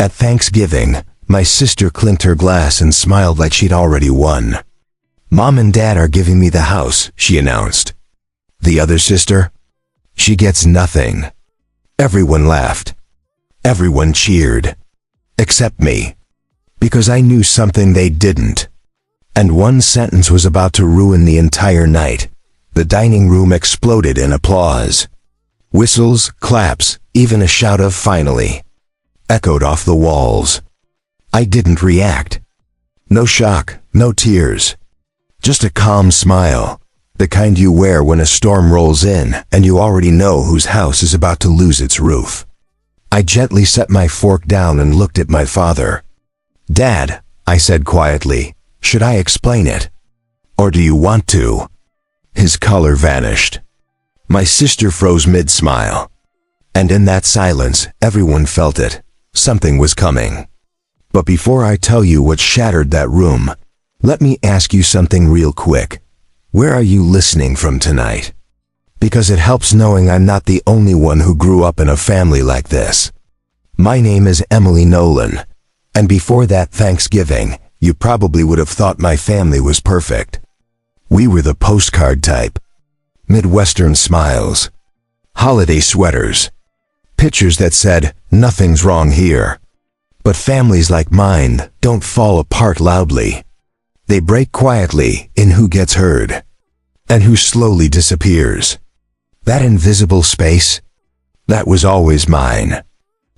At Thanksgiving, my sister clinked her glass and smiled like she'd already won. "Mom and Dad are giving me the house," she announced. "The other sister? She gets nothing." Everyone laughed. Everyone cheered. Except me. Because I knew something they didn't. And one sentence was about to ruin the entire night. The dining room exploded in applause. Whistles, claps, even a shout of "finally" echoed off the walls. I didn't react. No shock, no tears. Just a calm smile, the kind you wear when a storm rolls in and you already know whose house is about to lose its roof. I gently set my fork down and looked at my father. "Dad," I said quietly, "should I explain it? Or do you want to?" His color vanished. My sister froze mid-smile. And in that silence, everyone felt it. Something was coming. But before I tell you what shattered that room, let me ask you something real quick. Where are you listening from tonight? Because it helps knowing I'm not the only one who grew up in a family like this. My name is Emily Nolan, and before that Thanksgiving, you probably would have thought my family was perfect. We were the postcard type. Midwestern smiles. Holiday sweaters. Pictures that said, "Nothing's wrong here." But families like mine don't fall apart loudly. They break quietly in who gets heard and who slowly disappears. That invisible space, that was always mine.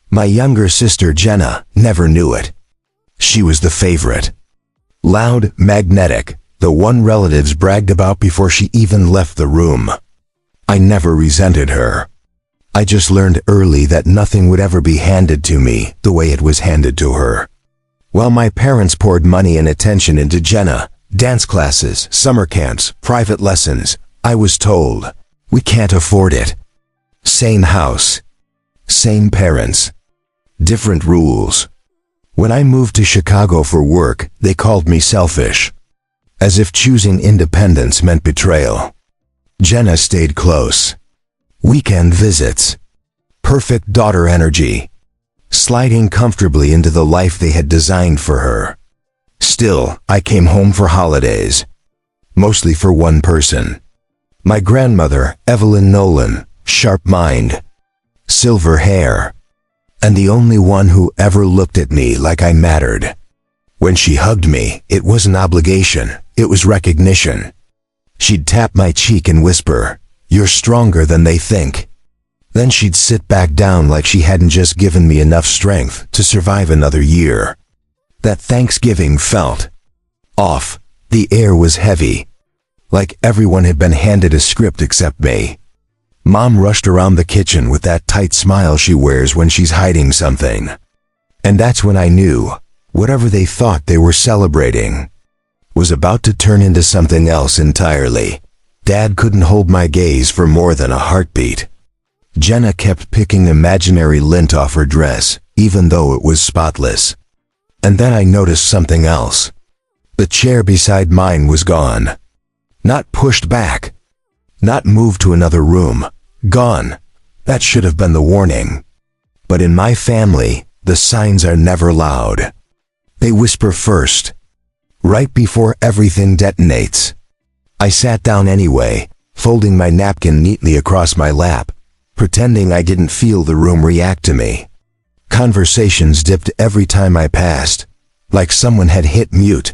My younger sister Jenna never knew it. She was the favorite. Loud, magnetic, the one relatives bragged about before she even left the room. I never resented her. I just learned early that nothing would ever be handed to me the way it was handed to her. While my parents poured money and attention into Jenna, dance classes, summer camps, private lessons, I was told, "We can't afford it." Same house. Same parents. Different rules. When I moved to Chicago for work, they called me selfish. As if choosing independence meant betrayal. Jenna stayed close. Weekend visits. Perfect daughter energy. Sliding comfortably into the life they had designed for her. Still, I came home for holidays. Mostly for one person. My grandmother, Evelyn Nolan, sharp mind. Silver hair. And the only one who ever looked at me like I mattered. When she hugged me, it wasn't obligation, it was recognition. She'd tap my cheek and whisper, "You're stronger than they think." Then she'd sit back down like she hadn't just given me enough strength to survive another year. That Thanksgiving felt off. The air was heavy. Like everyone had been handed a script except me. Mom rushed around the kitchen with that tight smile she wears when she's hiding something. And that's when I knew, whatever they thought they were celebrating was about to turn into something else entirely. Dad couldn't hold my gaze for more than a heartbeat. Jenna kept picking imaginary lint off her dress, even though it was spotless. And then I noticed something else. The chair beside mine was gone. Not pushed back. Not moved to another room. Gone. That should have been the warning. But in my family, the signs are never loud. They whisper first. Right before everything detonates. I sat down anyway, folding my napkin neatly across my lap, pretending I didn't feel the room react to me. Conversations dipped every time I passed, like someone had hit mute,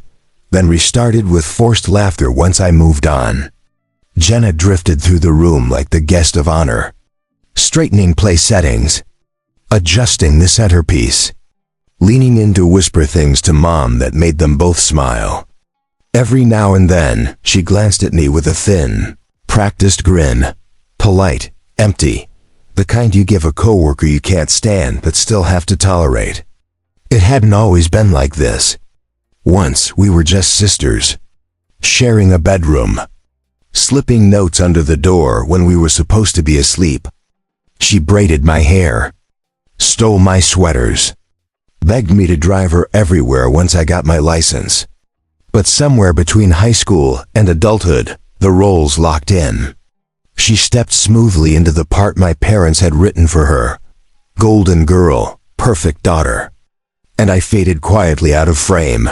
then restarted with forced laughter once I moved on. Jenna drifted through the room like the guest of honor, straightening place settings, adjusting the centerpiece, leaning in to whisper things to Mom that made them both smile. Every now and then, she glanced at me with a thin, practiced grin, polite, empty, the kind you give a coworker you can't stand but still have to tolerate. It hadn't always been like this. Once we were just sisters, sharing a bedroom, slipping notes under the door when we were supposed to be asleep. She braided my hair, stole my sweaters, begged me to drive her everywhere once I got my license. But somewhere between high school and adulthood, the roles locked in. She stepped smoothly into the part my parents had written for her. Golden girl, perfect daughter. and I faded quietly out of frame.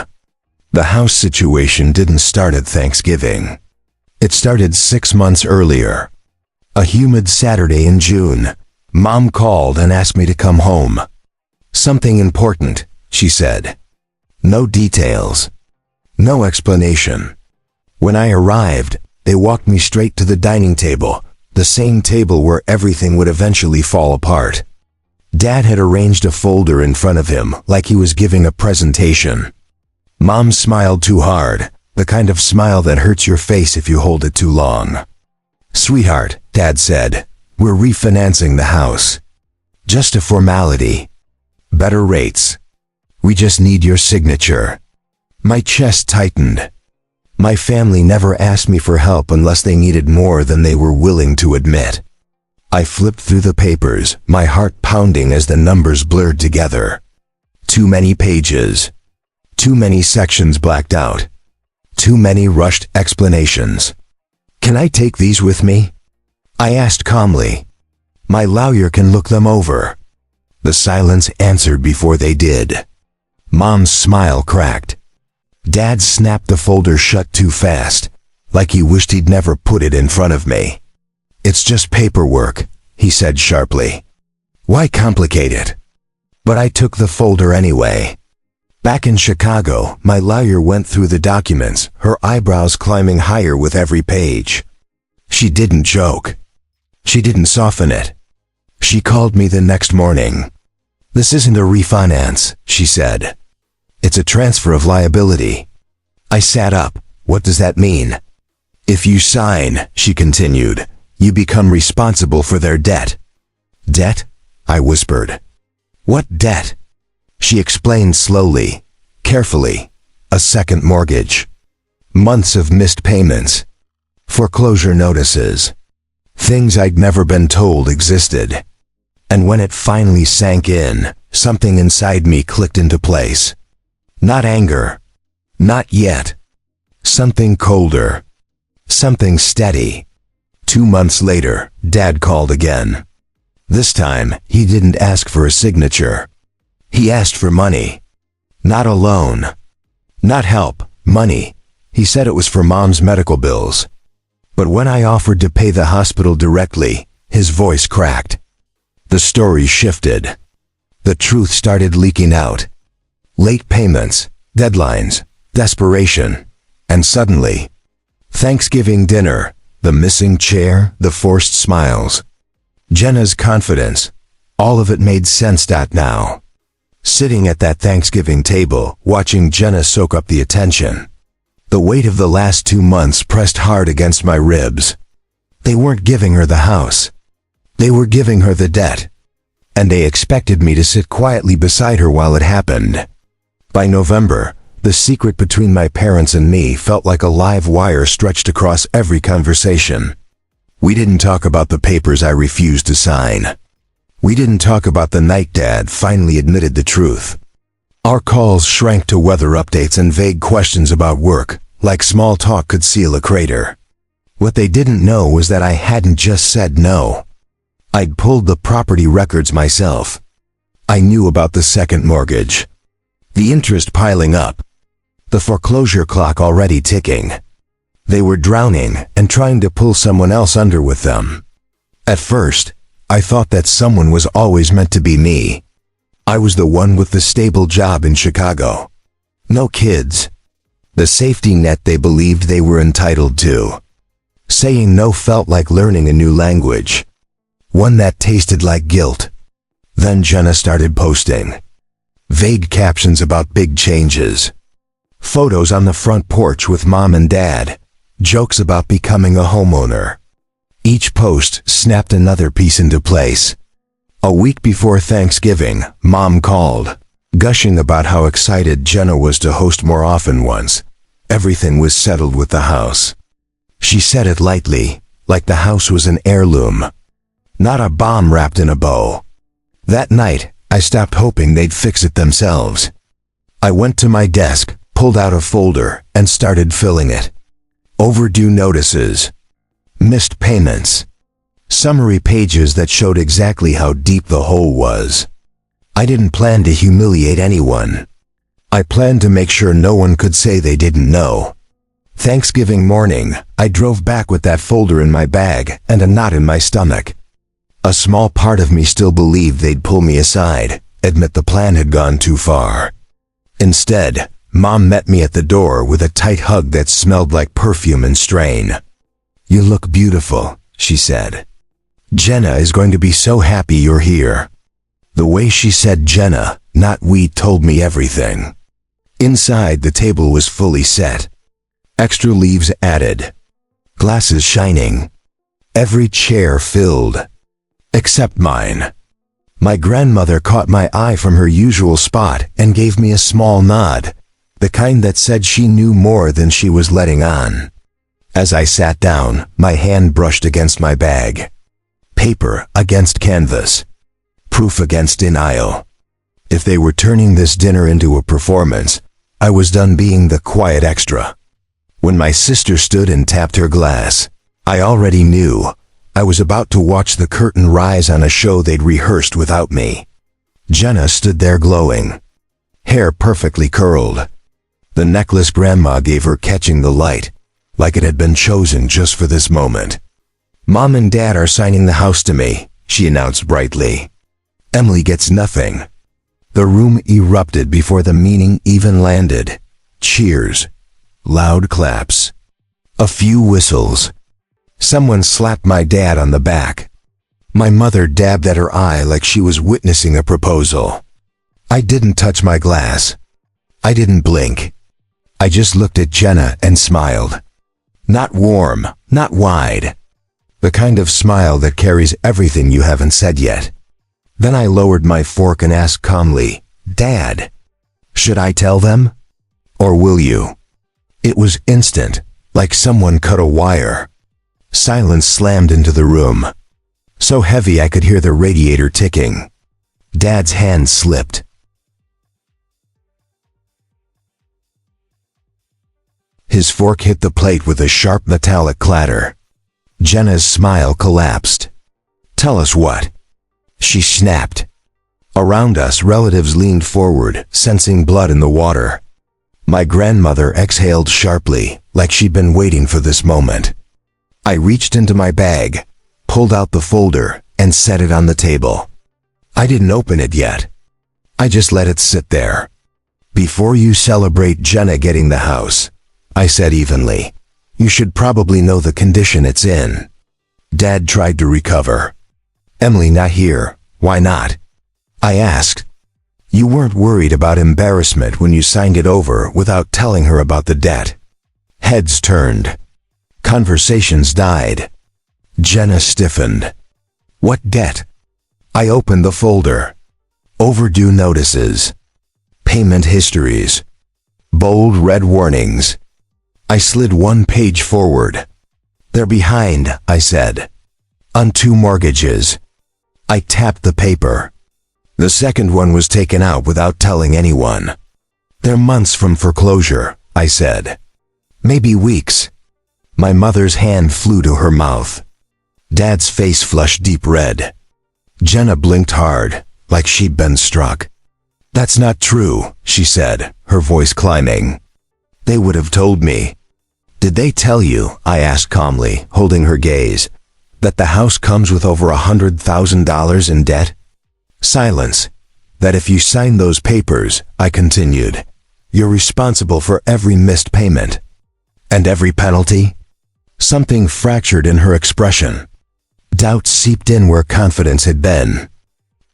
The house situation didn't start at Thanksgiving. It started 6 months earlier. A humid Saturday in June, Mom called and asked me to come home. Something important, she said. No details. No explanation. When I arrived, they walked me straight to the dining table, the same table where everything would eventually fall apart. Dad had arranged a folder in front of him like he was giving a presentation. Mom smiled too hard, the kind of smile that hurts your face if you hold it too long. "Sweetheart," Dad said, "we're refinancing the house. Just a formality. Better rates. We just need your signature." My chest tightened. My family never asked me for help unless they needed more than they were willing to admit. I flipped through the papers, my heart pounding as the numbers blurred together. Too many pages. Too many sections blacked out. Too many rushed explanations. "Can I take these with me?" I asked calmly. "My lawyer can look them over." The silence answered before they did. Mom's smile cracked. Dad snapped the folder shut too fast, like he wished he'd never put it in front of me. "It's just paperwork," he said sharply. "Why complicate it?" But I took the folder anyway. Back in Chicago, my lawyer went through the documents, her eyebrows climbing higher with every page. She didn't joke. She didn't soften it. She called me the next morning. "This isn't a refinance," she said. "It's a transfer of liability." I sat up. "What does that mean?" "If you sign," she continued, "you become responsible for their debt." "Debt?" I whispered. "What debt?" She explained slowly, carefully. A second mortgage. Months of missed payments. Foreclosure notices. Things I'd never been told existed. And when it finally sank in, something inside me clicked into place. Not anger. Not yet. Something colder. Something steady. 2 months later, Dad called again. This time, he didn't ask for a signature. He asked for money. Not a loan. Not help, money. He said it was for Mom's medical bills. But when I offered to pay the hospital directly, his voice cracked. The story shifted. The truth started leaking out. Late payments, deadlines, desperation, and suddenly, Thanksgiving dinner, the missing chair, the forced smiles. Jenna's confidence, all of it made sense now. Sitting at that Thanksgiving table, watching Jenna soak up the attention. The weight of the last 2 months pressed hard against my ribs. They weren't giving her the house. They were giving her the debt. And they expected me to sit quietly beside her while it happened. By November, the secret between my parents and me felt like a live wire stretched across every conversation. We didn't talk about the papers I refused to sign. We didn't talk about the night Dad finally admitted the truth. Our calls shrank to weather updates and vague questions about work, like small talk could seal a crater. What they didn't know was that I hadn't just said no. I'd pulled the property records myself. I knew about the second mortgage. The interest piling up. The foreclosure clock already ticking. They were drowning and trying to pull someone else under with them. At first, I thought that someone was always meant to be me. I was the one with the stable job in Chicago. No kids. The safety net they believed they were entitled to. Saying no felt like learning a new language. One that tasted like guilt. Then Jenna started posting. Vague captions about big changes. Photos on the front porch with Mom and Dad. Jokes about becoming a homeowner. Each post snapped another piece into place. A week before Thanksgiving, Mom called, gushing about how excited Jenna was to host more often once everything was settled with the house. She said it lightly, like the house was an heirloom. Not a bomb wrapped in a bow. That night, I stopped hoping they'd fix it themselves. I went to my desk, pulled out a folder, and started filling it. Overdue notices. Missed payments. Summary pages that showed exactly how deep the hole was. I didn't plan to humiliate anyone. I planned to make sure no one could say they didn't know. Thanksgiving morning, I drove back with that folder in my bag and a knot in my stomach. A small part of me still believed they'd pull me aside, admit the plan had gone too far. Instead, Mom met me at the door with a tight hug that smelled like perfume and strain. "You look beautiful," she said. "Jenna is going to be so happy you're here." The way she said Jenna, not we, told me everything. Inside, the table was fully set. Extra leaves added. Glasses shining. Every chair filled. Except mine. My grandmother caught my eye from her usual spot and gave me a small nod, the kind that said she knew more than she was letting on. As I sat down, my hand brushed against my bag. Paper against canvas. Proof against denial. If they were turning this dinner into a performance, I was done being the quiet extra. When my sister stood and tapped her glass, I already knew. I was about to watch the curtain rise on a show they'd rehearsed without me. Jenna stood there glowing. Hair perfectly curled. The necklace Grandma gave her catching the light, like it had been chosen just for this moment. "Mom and Dad are signing the house to me," she announced brightly. "Emily gets nothing." The room erupted before the meaning even landed. Cheers. Loud claps. A few whistles. Someone slapped my dad on the back. My mother dabbed at her eye like she was witnessing a proposal. I didn't touch my glass. I didn't blink. I just looked at Jenna and smiled. Not warm, not wide. The kind of smile that carries everything you haven't said yet. Then I lowered my fork and asked calmly, "Dad, should I tell them? Or will you?" It was instant, like someone cut a wire. Silence slammed into the room. So heavy I could hear the radiator ticking. Dad's hand slipped. His fork hit the plate with a sharp metallic clatter. Jenna's smile collapsed. "Tell us what?" she snapped. Around us, relatives leaned forward, sensing blood in the water. My grandmother exhaled sharply, like she'd been waiting for this moment. I reached into my bag, pulled out the folder, and set it on the table. I didn't open it yet. I just let it sit there. "Before you celebrate Jenna getting the house," I said evenly, "you should probably know the condition it's in." Dad tried to recover. "Emily not here, why not?" I asked. "You weren't worried about embarrassment when you signed it over without telling her about the debt." Heads turned. Conversations died. Jenna stiffened. "What debt?" I opened the folder. Overdue notices. Payment histories. Bold red warnings. I slid one page forward. "They're behind," I said. "On 2 mortgages." I tapped the paper. The second one was taken out without telling anyone. "They're months from foreclosure," I said. "Maybe weeks." My mother's hand flew to her mouth. Dad's face flushed deep red. Jenna blinked hard, like she'd been struck. "That's not true," she said, her voice climbing. "They would have told me." "Did they tell you," I asked calmly, holding her gaze, "that the house comes with over $100,000 in debt?" Silence. "That if you sign those papers," I continued, "you're responsible for every missed payment." "And every penalty?" Something fractured in her expression. Doubt seeped in where confidence had been.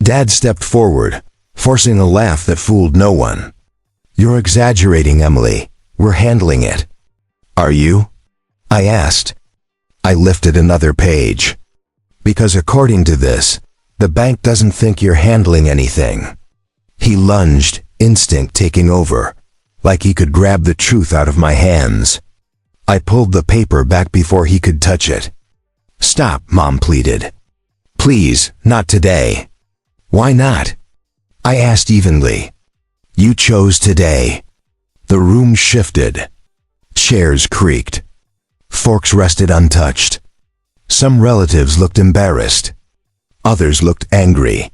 Dad stepped forward, forcing a laugh that fooled no one. "You're exaggerating, Emily. We're handling it." "Are you?" I asked. I lifted another page. "Because according to this, the bank doesn't think you're handling anything." He lunged, instinct taking over, like he could grab the truth out of my hands. I pulled the paper back before he could touch it. "Stop," Mom pleaded. "Please, not today." "Why not?" I asked evenly. "You chose today." The room shifted. Chairs creaked. Forks rested untouched. Some relatives looked embarrassed. Others looked angry.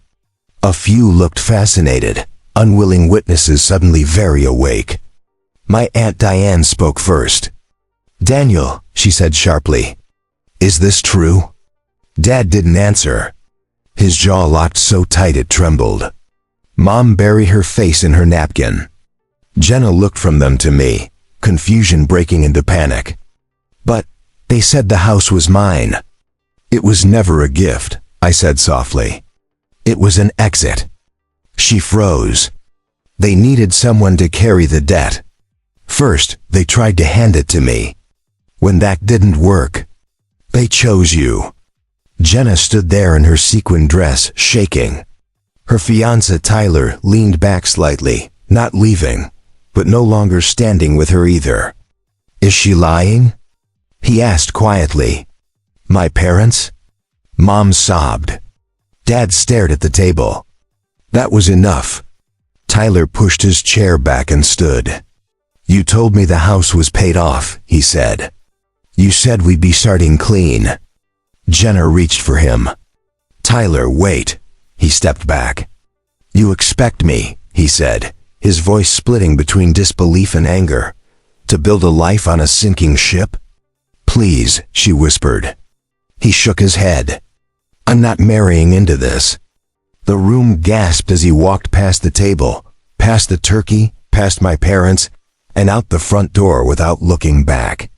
A few looked fascinated, unwilling witnesses suddenly very awake. My Aunt Diane spoke first. "Daniel," she said sharply, "is this true?" Dad didn't answer. His jaw locked so tight it trembled. Mom buried her face in her napkin. Jenna looked from them to me, confusion breaking into panic. "But they said the house was mine." "It was never a gift," I said softly. "It was an exit." She froze. "They needed someone to carry the debt. First, they tried to hand it to me. When that didn't work, they chose you." Jenna stood there in her sequin dress, shaking. Her fiancé Tyler leaned back slightly, not leaving, but no longer standing with her either. "Is she lying?" he asked quietly. "My parents?" Mom sobbed. Dad stared at the table. That was enough. Tyler pushed his chair back and stood. "You told me the house was paid off," he said. "You said we'd be starting clean." Jenna reached for him. "Tyler, wait." He stepped back. "You expect me," he said, his voice splitting between disbelief and anger, "to build a life on a sinking ship?" "Please," she whispered. He shook his head. "I'm not marrying into this." The room gasped as he walked past the table, past the turkey, past my parents, and out the front door without looking back.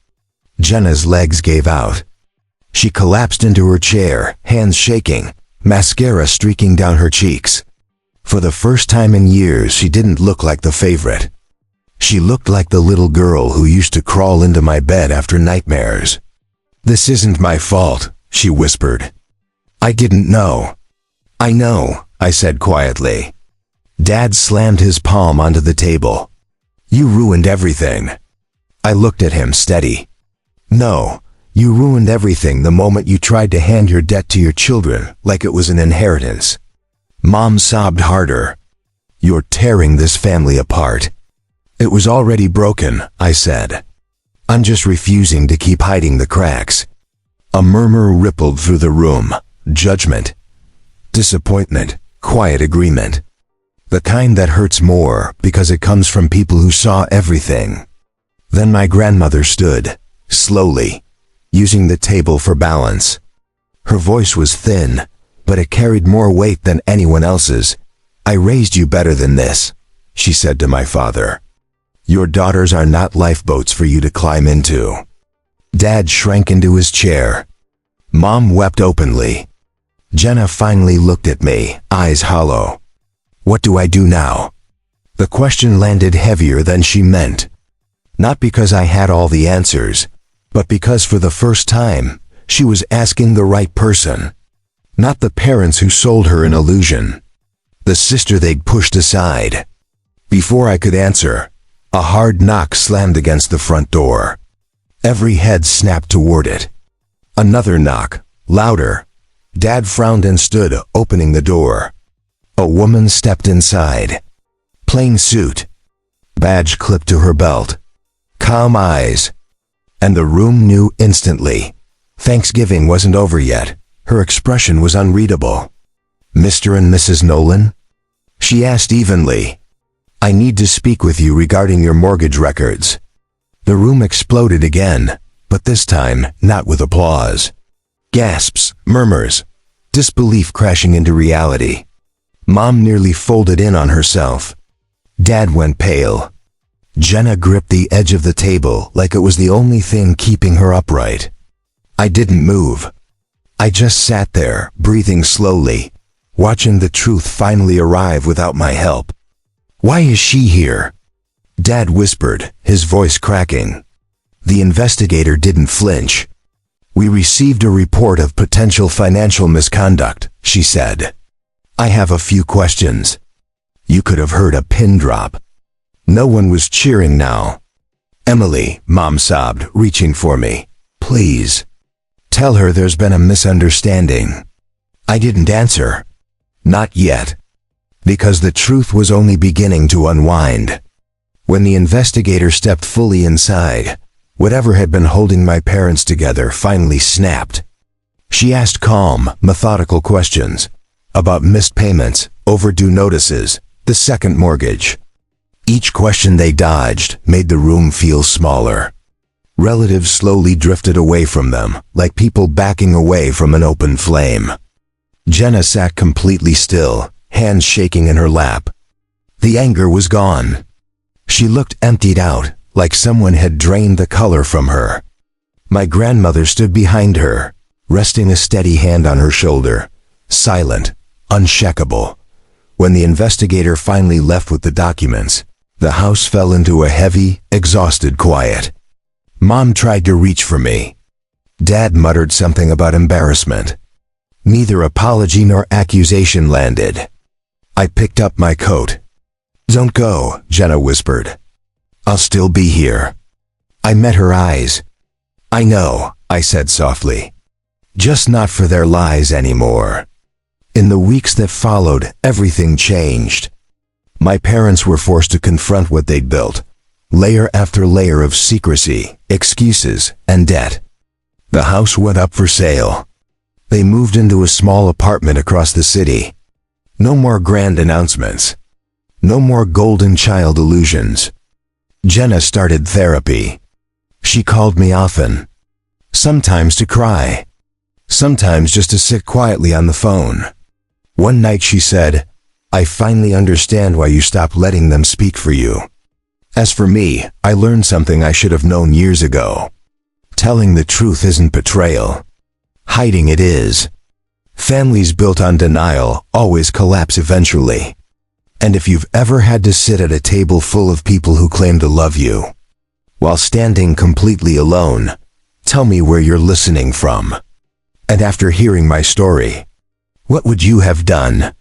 Jenna's legs gave out. She collapsed into her chair, hands shaking, mascara streaking down her cheeks. For the first time in years, she didn't look like the favorite. She looked like the little girl who used to crawl into my bed after nightmares. "This isn't my fault," she whispered. "I didn't know." "I know," I said quietly. Dad slammed his palm onto the table. "You ruined everything." I looked at him steady. "No, you ruined everything the moment you tried to hand your debt to your children like it was an inheritance." Mom sobbed harder. "You're tearing this family apart." "It was already broken," I said. "I'm just refusing to keep hiding the cracks." A murmur rippled through the room. Judgment. Disappointment. Quiet agreement. The kind that hurts more because it comes from people who saw everything. Then my grandmother stood, slowly, using the table for balance. Her voice was thin, but it carried more weight than anyone else's. "I raised you better than this," she said to my father. "Your daughters are not lifeboats for you to climb into." Dad shrank into his chair. Mom wept openly. Jenna finally looked at me, eyes hollow. "What do I do now?" The question landed heavier than she meant. Not because I had all the answers, but because for the first time, she was asking the right person. Not the parents who sold her an illusion. The sister they'd pushed aside. Before I could answer, a hard knock slammed against the front door. Every head snapped toward it. Another knock, louder. Dad frowned and stood, opening the door. A woman stepped inside. Plain suit. Badge clipped to her belt. Calm eyes. And the room knew instantly. Thanksgiving wasn't over yet. Her expression was unreadable. "Mr. and Mrs. Nolan?" She asked evenly. "I need to speak with you regarding your mortgage records." The room exploded again, but this time not with applause. Gasps, murmurs, disbelief crashing into reality. Mom nearly folded in on herself. Dad went pale. Jenna gripped the edge of the table like it was the only thing keeping her upright. I didn't move. I just sat there, breathing slowly, watching the truth finally arrive without my help. "Why is she here?" Dad whispered, his voice cracking. The investigator didn't flinch. "We received a report of potential financial misconduct," she said. "I have a few questions." You could have heard a pin drop. No one was cheering now. "Emily," Mom sobbed, reaching for me. "Please. Tell her there's been a misunderstanding." I didn't answer. Not yet. Because the truth was only beginning to unwind. When the investigator stepped fully inside, whatever had been holding my parents together finally snapped. She asked calm, methodical questions about missed payments, overdue notices, the second mortgage. Each question they dodged made the room feel smaller. Relatives slowly drifted away from them, like people backing away from an open flame. Jenna sat completely still, hands shaking in her lap. The anger was gone. She looked emptied out, like someone had drained the color from her. My grandmother stood behind her, resting a steady hand on her shoulder, silent, unshakable. When the investigator finally left with the documents, the house fell into a heavy, exhausted quiet. Mom tried to reach for me. Dad muttered something about embarrassment. Neither apology nor accusation landed. I picked up my coat. "Don't go," Jenna whispered. "I'll still be here." I met her eyes. "I know," I said softly. "Just not for their lies anymore." In the weeks that followed, everything changed. My parents were forced to confront what they'd built, layer after layer of secrecy, excuses, and debt. The house went up for sale. They moved into a small apartment across the city. No more grand announcements. No more golden child illusions. Jenna started therapy. She called me often. Sometimes to cry. Sometimes just to sit quietly on the phone. One night she said, "I finally understand why you stopped letting them speak for you." As for me, I learned something I should have known years ago. Telling the truth isn't betrayal. Hiding it is. Families built on denial always collapse eventually. And if you've ever had to sit at a table full of people who claim to love you, while standing completely alone, tell me where you're listening from. And after hearing my story, what would you have done?